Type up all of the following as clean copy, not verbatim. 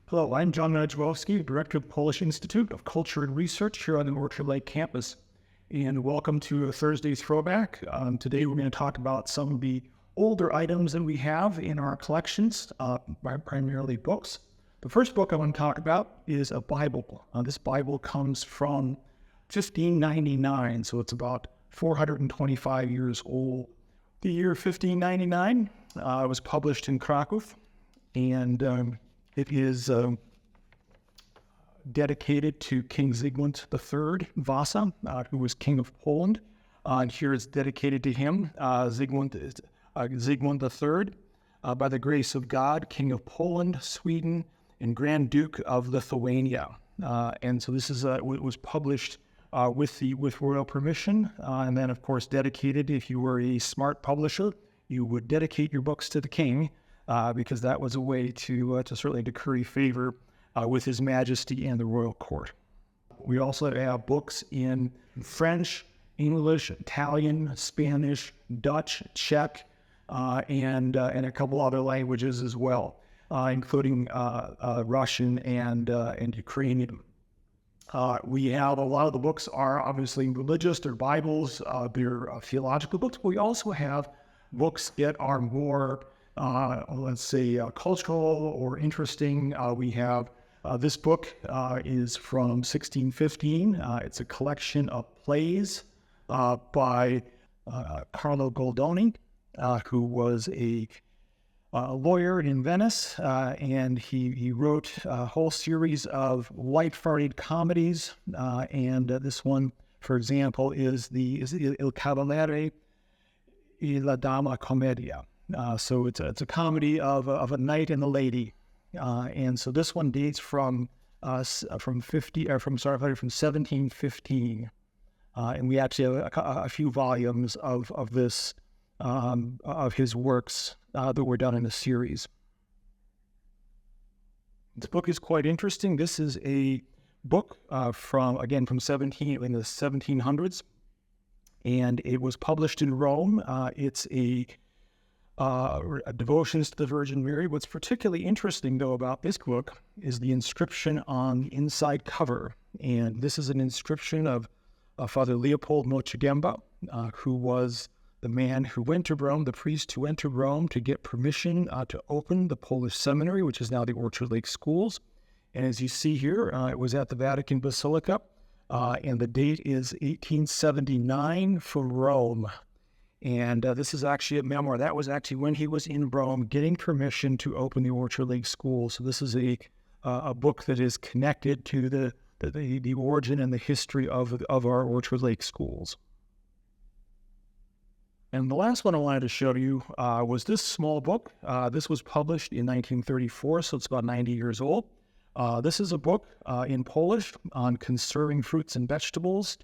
Hello, I'm John Radzilowski, Director of the Polish Institute of Culture and Research here on the Orchard Lake campus. And welcome to Thursday's Throwback. Today we're going to talk about some of the older items that we have in our collections, primarily books. The first book I want to talk about is a Bible. This Bible comes from 1599, so it's about 425 years old. The year 1599 was published in Krakow, and it is dedicated to King Zygmunt III Vasa, who was King of Poland. And here it's dedicated to him, Zygmunt III, by the grace of God, King of Poland, Sweden, and Grand Duke of Lithuania. And so this is was published with royal permission, and then of course dedicated. If you were a smart publisher, you would dedicate your books to the king, because that was a way to certainly to curry favor with His Majesty and the royal court. We also have books in French, English, Italian, Spanish, Dutch, Czech, and a couple other languages as well, including Russian and Ukrainian. We have a lot of the books are obviously religious, they're Bibles, they're theological books, but we also have books that are more let's say cultural or interesting. We have this book is from 1615. It's a collection of plays by Carlo Goldoni, who was a lawyer in Venice, and he wrote a whole series of light-hearted comedies. And this one, for example, is Il Cavaliere e la Dama Commedia. So it's a comedy of a knight and a lady, and so this one dates from 1715, and we actually have a few volumes of this of his works that were done in a series. This book is quite interesting. This is a book from the 1700s, and it was published in Rome. It's a devotions to the Virgin Mary. What's particularly interesting, though, about this book is the inscription on the inside cover. And this is an inscription of Father Leopold Mochigemba, who was the man who went to Rome, the priest who went to Rome to get permission to open the Polish seminary, which is now the Orchard Lake Schools. And as you see here, it was at the Vatican Basilica, and the date is 1879 for Rome. And this is actually a memoir. That was actually when he was in Rome getting permission to open the Orchard Lake School. So this is a book that is connected to the origin and the history of our Orchard Lake Schools. And the last one I wanted to show you was this small book. This was published in 1934, so it's about 90 years old. This is a book in Polish on conserving fruits and vegetables,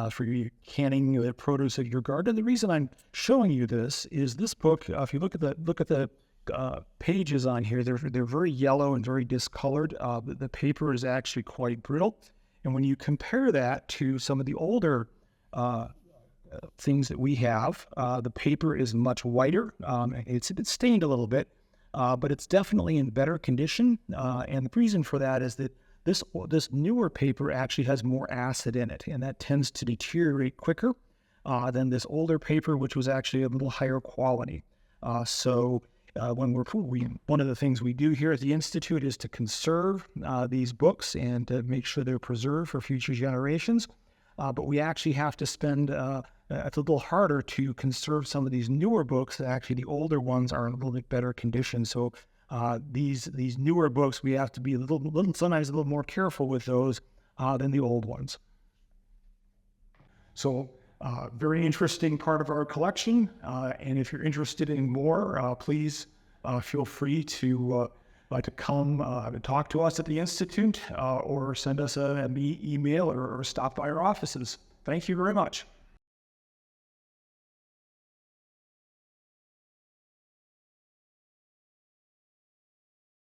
for you canning the produce of your garden. The reason I'm showing you this is this book. If you look at the pages on here, they're very yellow and very discolored. The paper is actually quite brittle, and when you compare that to some of the older things that we have, the paper is much whiter. It's stained a little bit, but it's definitely in better condition. And the reason for that is that this newer paper actually has more acid in it, and that tends to deteriorate quicker than this older paper, which was actually a little higher quality. So one of the things we do here at the Institute is to conserve these books and to make sure they're preserved for future generations. But we actually have to spend, it's a little harder to conserve some of these newer books. Actually, the older ones are in a little bit better condition. So these newer books, we have to be sometimes a little more careful with those than the old ones. So very interesting part of our collection. And if you're interested in more, please feel free to come talk to us at the Institute, or send us an email or stop by our offices. Thank you very much.